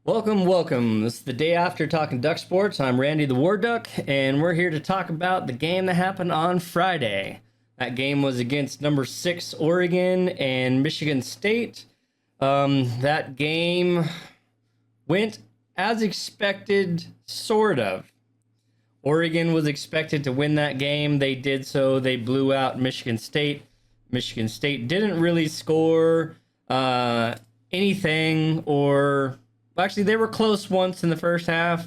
Welcome. This is the day after talking Duck Sports. I'm Randy the War Duck, and we're here to talk about the game that happened on Friday. That game was against number 6 Oregon and Michigan State. That game went as expected, sort of. Oregon was expected to win that game. They did so. They blew out Michigan State. Michigan State didn't really score anything or... Actually, they were close once in the first half,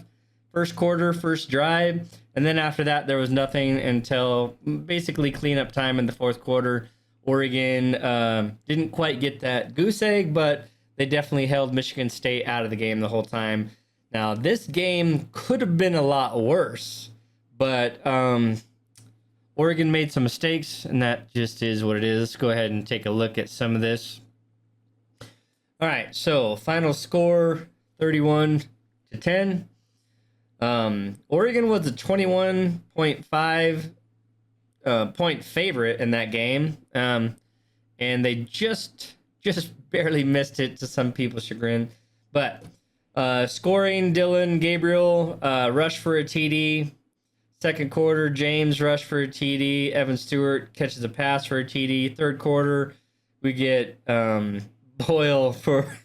first quarter, first drive. And then after that, there was nothing until basically cleanup time in the fourth quarter. Oregon didn't quite get that goose egg, but they definitely held Michigan State out of the game the whole time. Now, this game could have been a lot worse, but Oregon made some mistakes, and that just is what it is. Let's go ahead and take a look at some of this. All right, so final score, 31-10. Oregon was a 21.5 point favorite in that game, and they just barely missed it, to some people's chagrin. But scoring, Dillion Gabriel rushed for a TD. Second quarter, James rushed for a TD. Evan Stewart catches a pass for a TD. Third quarter, we get Boyle for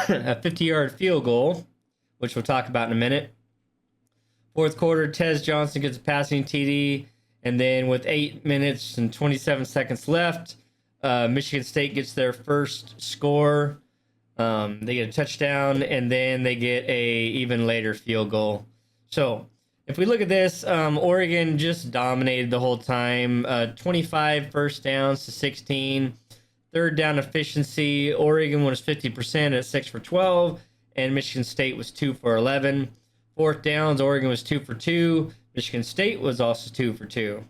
a 50-yard field goal, which we'll talk about in a minute. Fourth quarter, Tez Johnson gets a passing TD, and then with 8 minutes and 27 seconds left, Michigan State gets their first score. They get a touchdown, and then they get a even later field goal. So if we look at this, Oregon just dominated the whole time. 25 first downs to 16. Third down efficiency, Oregon was 50% at 6 for 12, and Michigan State was 2 for 11. Fourth downs, Oregon was 2 for 2. Michigan State was also 2 for 2.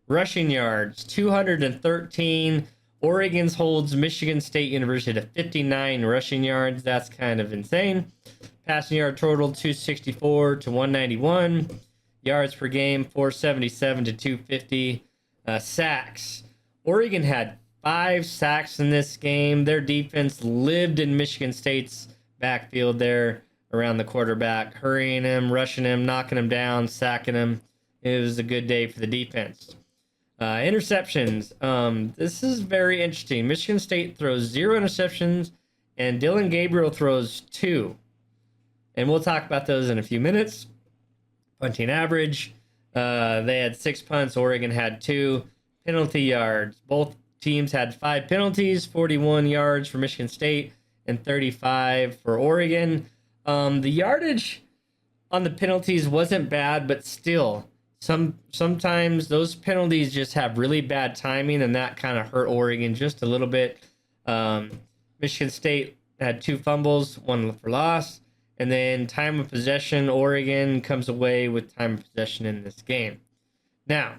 Rushing yards, 213. Oregon holds Michigan State University to 59 rushing yards. That's kind of insane. Passing yard total, 264 to 191. Yards per game, 477 to 250. Sacks. Oregon had 5 sacks in this game. Their defense lived in Michigan State's backfield there around the quarterback, hurrying him, rushing him, knocking him down, sacking him. It was a good day for the defense. Interceptions. This is very interesting. Michigan State throws 0 interceptions, and Dillion Gabriel throws 2. And we'll talk about those in a few minutes. Punting average. They had 6 punts. Oregon had 2. Penalty yards. Both teams had 5 penalties, 41 yards for Michigan State and 35 for Oregon. The yardage on the penalties wasn't bad, but still, sometimes those penalties just have really bad timing, and that kind of hurt Oregon just a little bit. Michigan State had 2 fumbles, 1 for loss, and then time of possession, Oregon comes away with time of possession in this game. Now,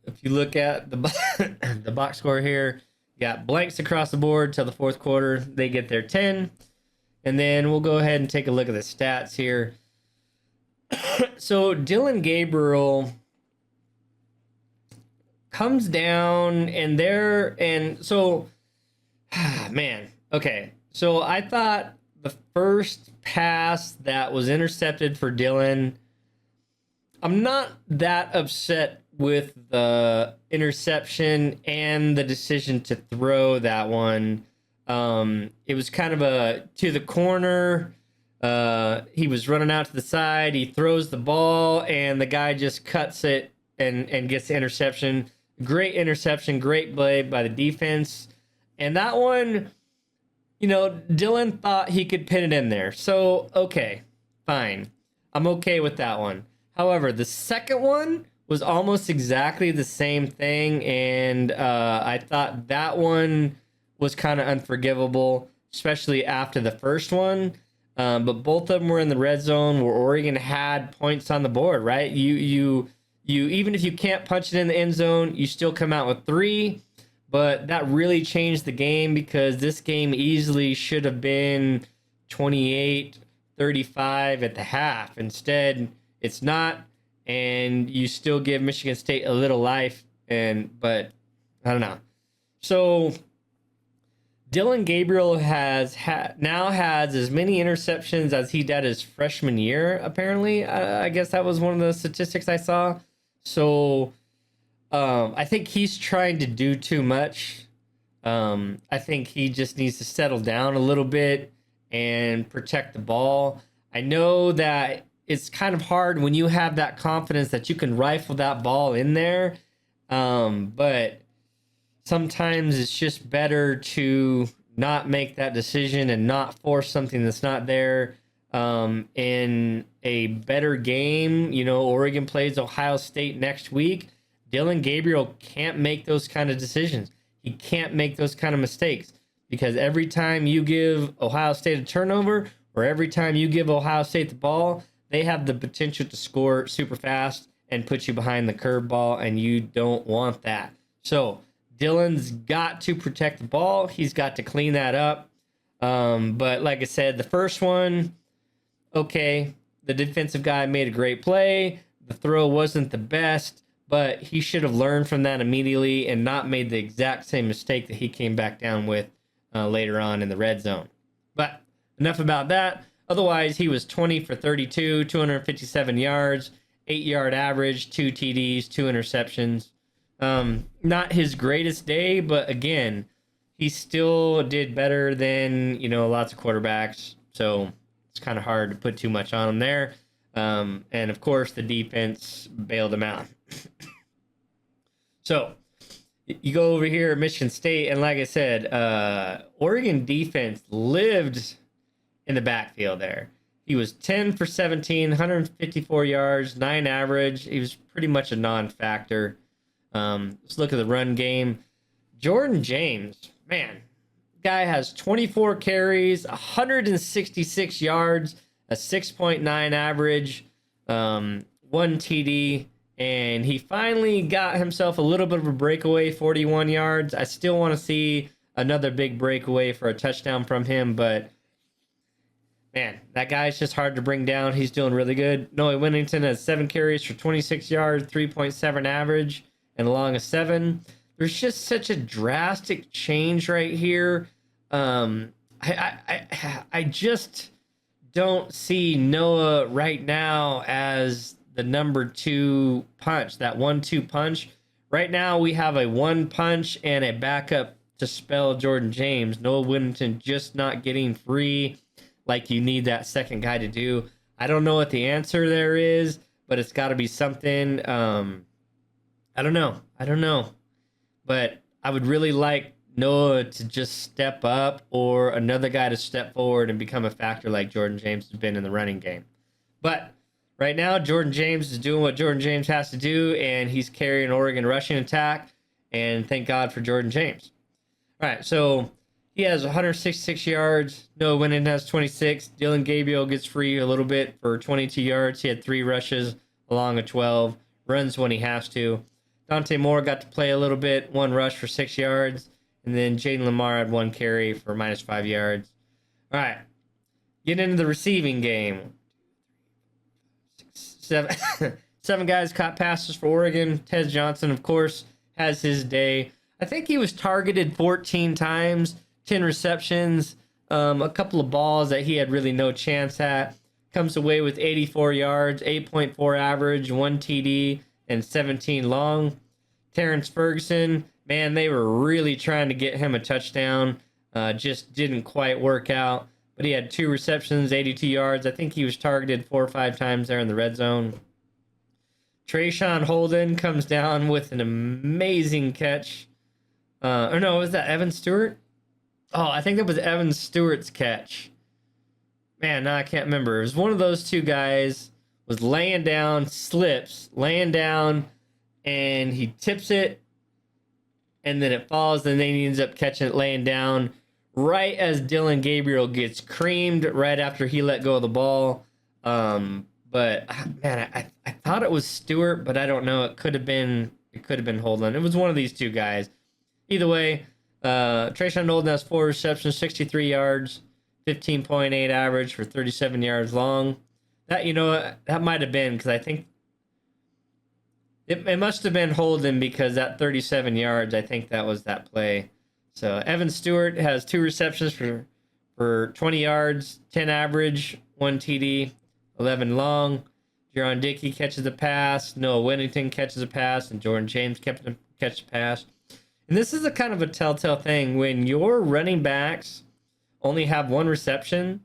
if you look at the box score here, you got blanks across the board till the fourth quarter. They get their 10. And then we'll go ahead and take a look at the stats here. So Dillion Gabriel comes down man, okay. So I thought the first pass that was intercepted for Dillion, I'm not that upset with the interception and the decision to throw that one. It was kind of a to the corner. He was running out to the side. He throws the ball, and the guy just cuts it and gets the interception. Great interception, great play by the defense. And that one, Dillion thought he could pin it in there. So, okay, fine. I'm okay with that one. However, the second one was almost exactly the same thing, and I thought that one was kind of unforgivable, especially after the first one. But both of them were in the red zone where Oregon had points on the board, right? You even if you can't punch it in the end zone, you still come out with 3. But that really changed the game, because this game easily should have been 28-35 at the half. Instead, it's not. And you still give Michigan State a little life, but I don't know. So Dillion Gabriel now has as many interceptions as he did his freshman year. Apparently, I guess that was one of the statistics I saw. So, I think he's trying to do too much. I think he just needs to settle down a little bit and protect the ball. I know that it's kind of hard when you have that confidence that you can rifle that ball in there, but sometimes it's just better to not make that decision and not force something that's not there. In a better game, Oregon plays Ohio State next week. Dillion Gabriel can't make those kind of decisions. He can't make those kind of mistakes, because every time you give Ohio State a turnover or every time you give Ohio State the ball, they have the potential to score super fast and put you behind the curveball, and you don't want that. So Dillon's got to protect the ball. He's got to clean that up. But like I said, the first one, okay, the defensive guy made a great play. The throw wasn't the best, but he should have learned from that immediately and not made the exact same mistake that he came back down with later on in the red zone. But enough about that. Otherwise, he was 20 for 32, 257 yards, 8-yard average, 2 TDs, 2 interceptions. Not his greatest day, but again, he still did better than, lots of quarterbacks. So it's kind of hard to put too much on him there. And of course, the defense bailed him out. So you go over here at Michigan State, and like I said, Oregon defense lived in the backfield there. He was 10 for 17, 154 yards, 9 average. He was pretty much a non-factor. Let's look at the run game. Jordan James, man, guy has 24 carries, 166 yards, a 6.9 average, 1 TD, and he finally got himself a little bit of a breakaway, 41 yards. I still want to see another big breakaway for a touchdown from him, but man, that guy's just hard to bring down. He's doing really good. Noah Winnington has 7 carries for 26 yards, 3.7 average, and along a 7. There's just such a drastic change right here. I just don't see Noah right now as the number 2 punch, that 1-2 punch. Right now we have a 1 punch and a backup to spell Jordan James. Noah Winnington just not getting free like you need that second guy to do. I don't know what the answer there is, but it's got to be something. I don't know. But I would really like Noah to just step up, or another guy to step forward and become a factor like Jordan James has been in the running game. But right now, Jordan James is doing what Jordan James has to do, and he's carrying Oregon rushing attack, and thank God for Jordan James. All right, so he has 166 yards. Noah Winnington has 26. Dillion Gabriel gets free a little bit for 22 yards. He had 3 rushes along a 12. Runs when he has to. Dante Moore got to play a little bit. 1 rush for 6 yards. And then Jaden Lamar had 1 carry for -5 yards. All right. Getting into the receiving game. 7 guys caught passes for Oregon. Ted Johnson, of course, has his day. I think he was targeted 14 times, 10 receptions, a couple of balls that he had really no chance at. Comes away with 84 yards, 8.4 average, 1 TD, and 17 long. Terrence Ferguson, man, they were really trying to get him a touchdown. Just didn't quite work out. But he had 2 receptions, 82 yards. I think he was targeted 4 or 5 times there in the red zone. Trayshawn Holden comes down with an amazing catch. Or no, was that Evan Stewart? Oh, I think that was Evan Stewart's catch. Man, no, I can't remember. It was one of those 2 guys was laying down, slips, laying down, and he tips it, and then it falls, and then he ends up catching it laying down right as Dillion Gabriel gets creamed right after he let go of the ball. But man, I thought it was Stewart, but I don't know. It could have been Holden. It was one of these 2 guys. Either way, Trayshawn Holden has 4 receptions, 63 yards, 15.8 average for 37 yards long. That might have been, because I think it must have been Holden, because that 37 yards, I think that was that play. So Evan Stewart has 2 receptions for 20 yards, 10 average, 1 TD, 11 long. Jaron Dickey catches a pass. Noah Whittington catches a pass, and Jordan James catches a pass. And this is a kind of a telltale thing. When your running backs only have 1 reception,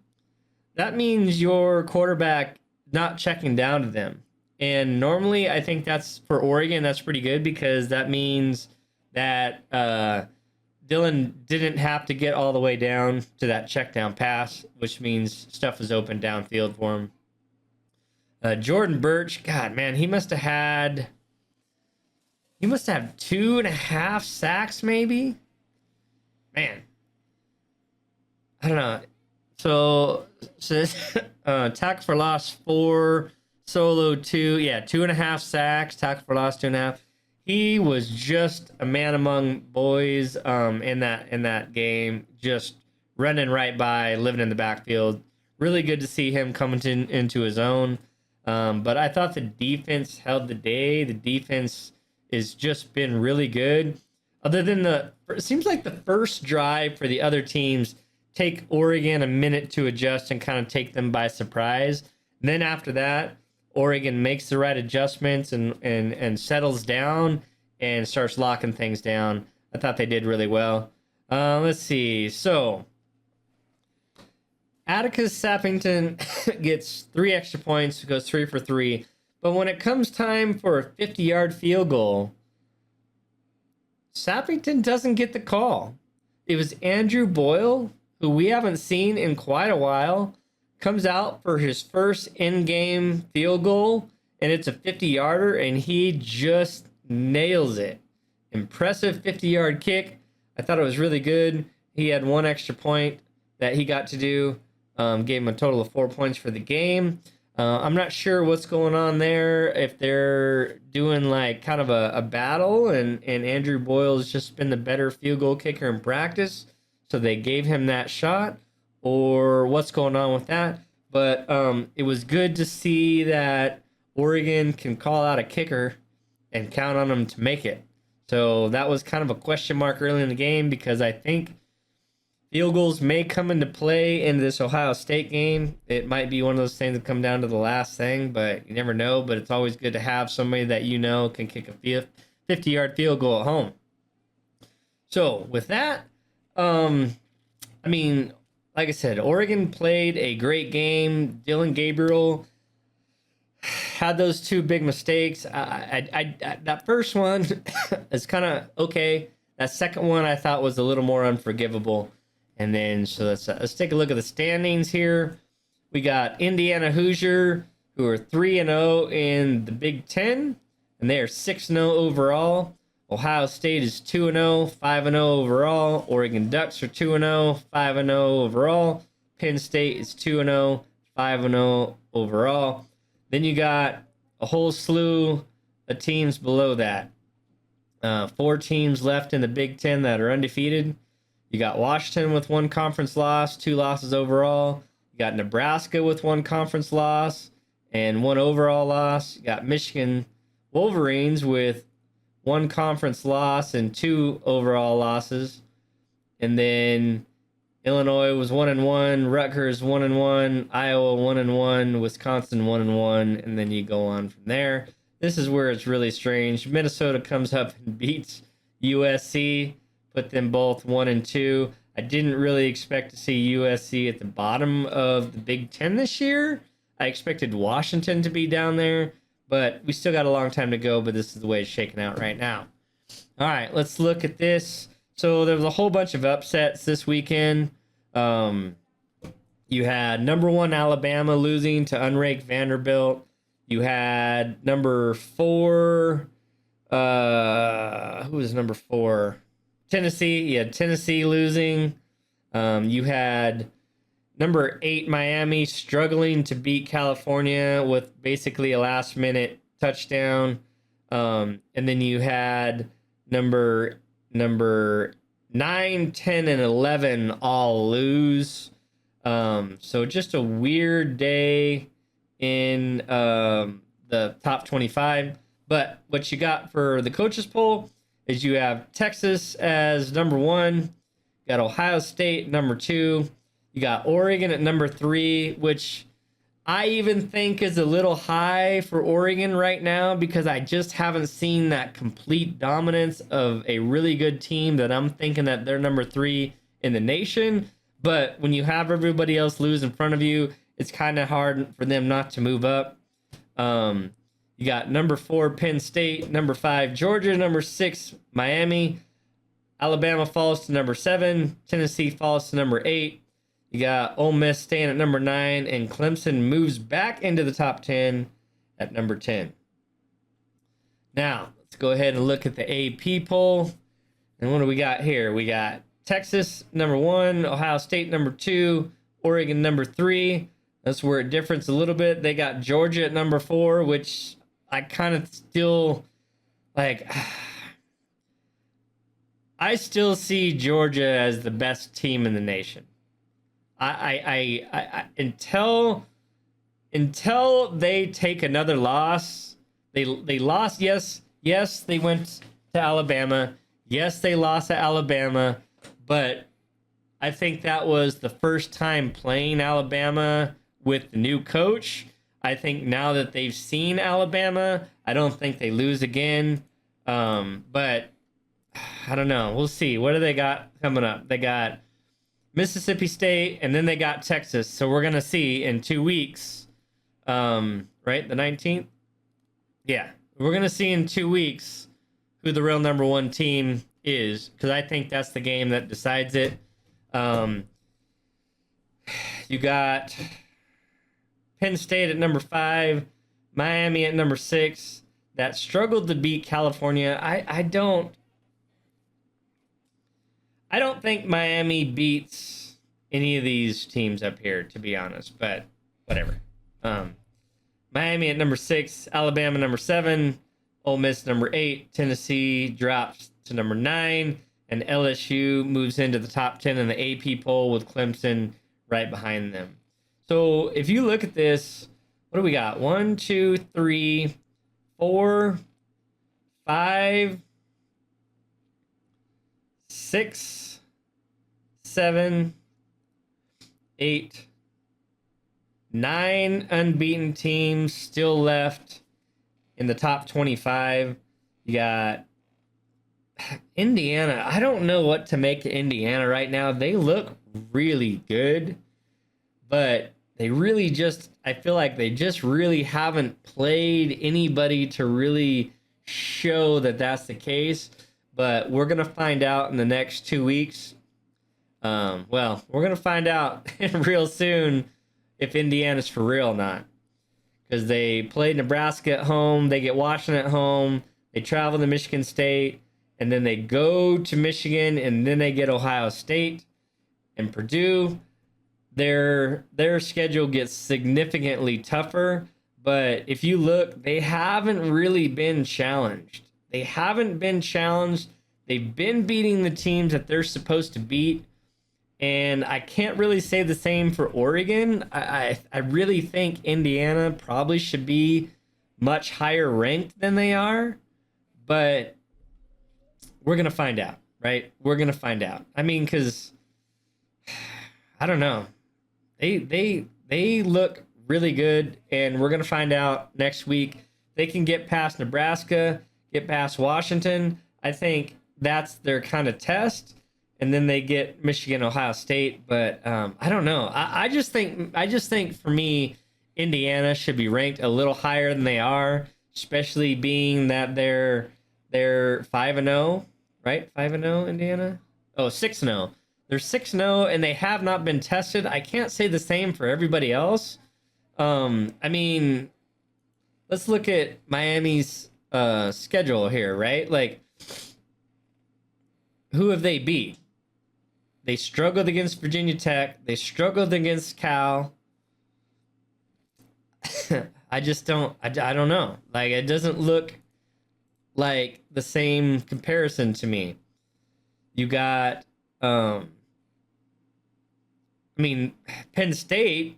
that means your quarterback not checking down to them. And normally, I think that's for Oregon, that's pretty good because that means that Dillion didn't have to get all the way down to that check down pass, which means stuff is open downfield for him. Jordan Birch, God, man, he must have 2.5 sacks, maybe. Man, I don't know. So tackle for loss 4, solo 2. Yeah, 2.5 sacks. Tackle for loss 2.5. He was just a man among boys in that game, just running right by, living in the backfield. Really good to see him coming into his own. But I thought the defense held the day. The defense has just been really good. Other than it seems like the first drive for the other teams take Oregon a minute to adjust and kind of take them by surprise. And then after that, Oregon makes the right adjustments and settles down and starts locking things down. I thought they did really well. Let's see. So Atticus Sappington gets 3 extra points, goes 3 for 3. But when it comes time for a 50-yard field goal, Sappington doesn't get the call. It was Andrew Boyle, who we haven't seen in quite a while, comes out for his first in-game field goal, and it's a 50-yarder, and he just nails it. Impressive 50-yard kick. I thought it was really good. He had 1 extra point that he got to do. Gave him a total of 4 points for the game. I'm not sure what's going on there, if they're doing like kind of a battle, and Andrew Boyle's just been the better field goal kicker in practice, so they gave him that shot, or what's going on with that. But it was good to see that Oregon can call out a kicker and count on him to make it. So that was kind of a question mark early in the game, because I think field goals may come into play in this Ohio State game. It might be one of those things that come down to the last thing, but you never know. But it's always good to have somebody that you know can kick a 50-yard field goal at home. So with that, I mean, like I said, Oregon played a great game. Dillion Gabriel had those 2 big mistakes. That first one is kind of okay. That second one I thought was a little more unforgivable. And then, so let's take a look at the standings here. We got Indiana Hoosier, who are 3-0 in the Big Ten, and they are 6-0 overall. Ohio State is 2-0, 5-0 overall. Oregon Ducks are 2-0, 5-0 overall. Penn State is 2-0, 5-0 overall. Then you got a whole slew of teams below that. 4 teams left in the Big Ten that are undefeated. You got Washington with 1 conference loss, 2 losses overall. You got Nebraska with 1 conference loss and 1 overall loss. You got Michigan Wolverines with 1 conference loss and 2 overall losses. And then Illinois was 1-1, Rutgers 1-1, Iowa 1-1, Wisconsin 1-1, and then you go on from there. This is where it's really strange. Minnesota comes up and beats USC, put them both 1-2. I didn't really expect to see USC at the bottom of the Big Ten this year. I expected Washington to be down there, but we still got a long time to go, but this is the way it's shaking out right now. All right, let's look at this. So there was a whole bunch of upsets this weekend. You had number 1 Alabama losing to unranked Vanderbilt. You had number 4, who was number 4? Tennessee. You had Tennessee losing. You had number 8 Miami struggling to beat California with basically a last-minute touchdown. And then you had number 9, 10, and 11 all lose. So just a weird day in the top 25. But what you got for the coaches poll is you have Texas as number 1. got Ohio State number 2. You got Oregon at number 3, which I even think is a little high for Oregon right now because I just haven't seen that complete dominance of a really good team that I'm thinking that they're number 3 in the nation. But when you have everybody else lose in front of you, it's kind of hard for them not to move up. You got number 4 Penn State, number 5 Georgia, number 6 Miami. Alabama falls to number 7. Tennessee falls to number 8. You got Ole Miss staying at number 9, and Clemson moves back into the top 10 at number 10. Now, let's go ahead and look at the AP poll. And what do we got here? We got Texas, number 1, Ohio State, number 2, Oregon, number 3. That's where it differs a little bit. They got Georgia at number 4, which I kind of still, like, I still see Georgia as the best team in the nation. I until they take another loss, they lost. Yes, they went to Alabama. Yes, they lost to Alabama, but I think that was the first time playing Alabama with the new coach. I think now that they've seen Alabama, I don't think they lose again. But I don't know. We'll see. What do they got coming up? They got Mississippi State, and then they got Texas. So we're going to see in 2 weeks, right? The 19th? Yeah. We're going to see in 2 weeks who the real number 1 team is, because I think that's the game that decides it. You got Penn State at number 5, Miami at number 6, that struggled to beat California. I don't think Miami beats any of these teams up here, to be honest, but whatever. Miami at number 6, Alabama number 7, Ole Miss number 8, Tennessee drops to number 9, and LSU moves into the top 10 in the AP poll with Clemson right behind them. So if you look at this, what do we got? 1, 2, 3, 4, 5, 6, 7, 8, 9 unbeaten teams still left in the top 25. You got Indiana. I don't know what to make of Indiana right now. They look really good, but they really I feel like they just really haven't played anybody to really show that that's the case. But we're going to find out in the next 2 weeks. We're going to find out real soon if Indiana's for real or not. Because they played Nebraska at home, they get Washington at home, they travel to Michigan State, and then they go to Michigan, and then they get Ohio State and Purdue. Their schedule gets significantly tougher, but if you look, they haven't really been challenged. They've been beating the teams that they're supposed to beat, and I can't really say the same for Oregon. I really think Indiana probably should be much higher ranked than they are, but we're going to find out, right? We're going to find out. I mean, because I don't know. They look really good, and we're going to find out next week. They can get past Nebraska, get past Washington. I think that's their kind of test, and then they get Michigan, Ohio State. But I don't know. I just think for me, Indiana should be ranked a little higher than they are, especially being that they're 5-0, right? 5-0 Indiana. Oh, 6-0. They're 6-0, and they have not been tested. I can't say the same for everybody else. I mean, let's look at Miami's schedule here, right? Like, who have they beat? They struggled against Virginia Tech. They struggled against Cal. I don't know. Like, it doesn't look like the same comparison to me. You got, Penn State,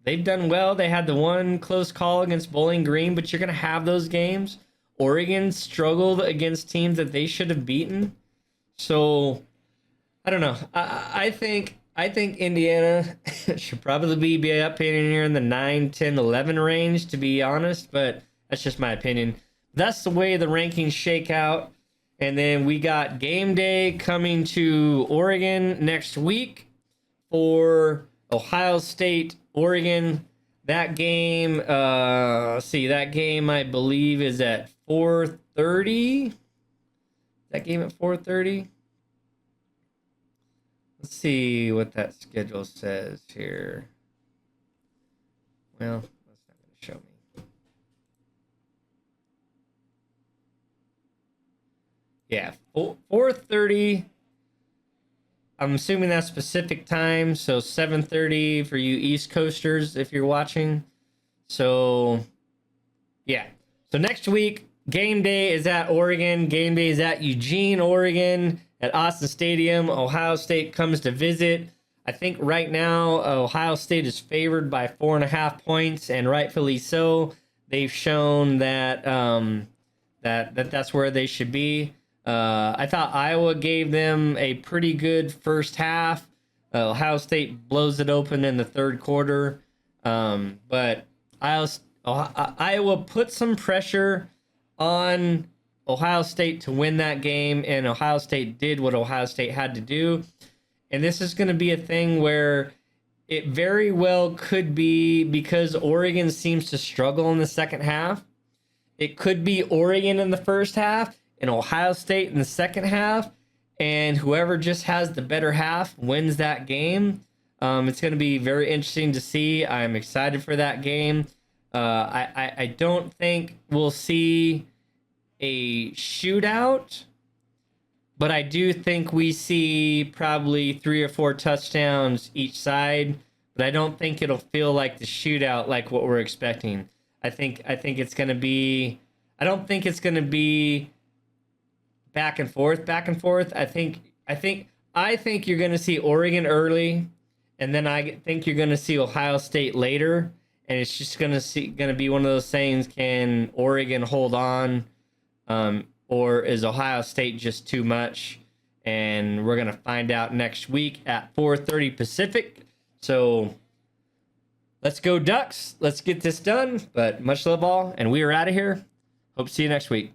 they've done well. They had the one close call against Bowling Green, but you're going to have those games. Oregon struggled against teams that they should have beaten. So I don't know. I think Indiana should probably be up in here in the 9, 10, 11 range, to be honest, but that's just my opinion. That's the way the rankings shake out. And then we got game day coming to Oregon next week for Ohio State, Oregon. That game, that game I believe is at 4:30. That game at 4:30. Let's see what that schedule says here. Well, that's not going to show me. Yeah, 4:30. I'm assuming that's Pacific time, so 7:30 for you East Coasters if you're watching. So, yeah. So next week, game day is at Oregon. Game day is at Eugene, Oregon, at Austin Stadium. Ohio State comes to visit. I think right now Ohio State is favored by 4.5 points, and rightfully so. They've shown that that's where they should be. I thought Iowa gave them a pretty good first half. Ohio State blows it open in the third quarter, but Iowa put some pressure on Ohio State to win that game, and Ohio State did what Ohio State had to do. And this is going to be a thing where it very well could be, because Oregon seems to struggle in the second half. It could be Oregon in the first half and Ohio State in the second half, and whoever just has the better half wins that game. It's going to be very interesting to see. I'm excited for that game. I don't think we'll see a shootout, but I do think we see probably 3 or 4 touchdowns each side. But I don't think it'll feel like the shootout like what we're expecting. I think it's going to be. I don't think it's going to be back and forth. I think you're going to see Oregon early, and then I think you're going to see Ohio State later, and it's just going to be one of those things: can Oregon hold on, or is Ohio State just too much? And we're going to find out next week at 4:30 Pacific. So let's go Ducks. Let's get this done. But much love all, and we are out of here. Hope to see you next week.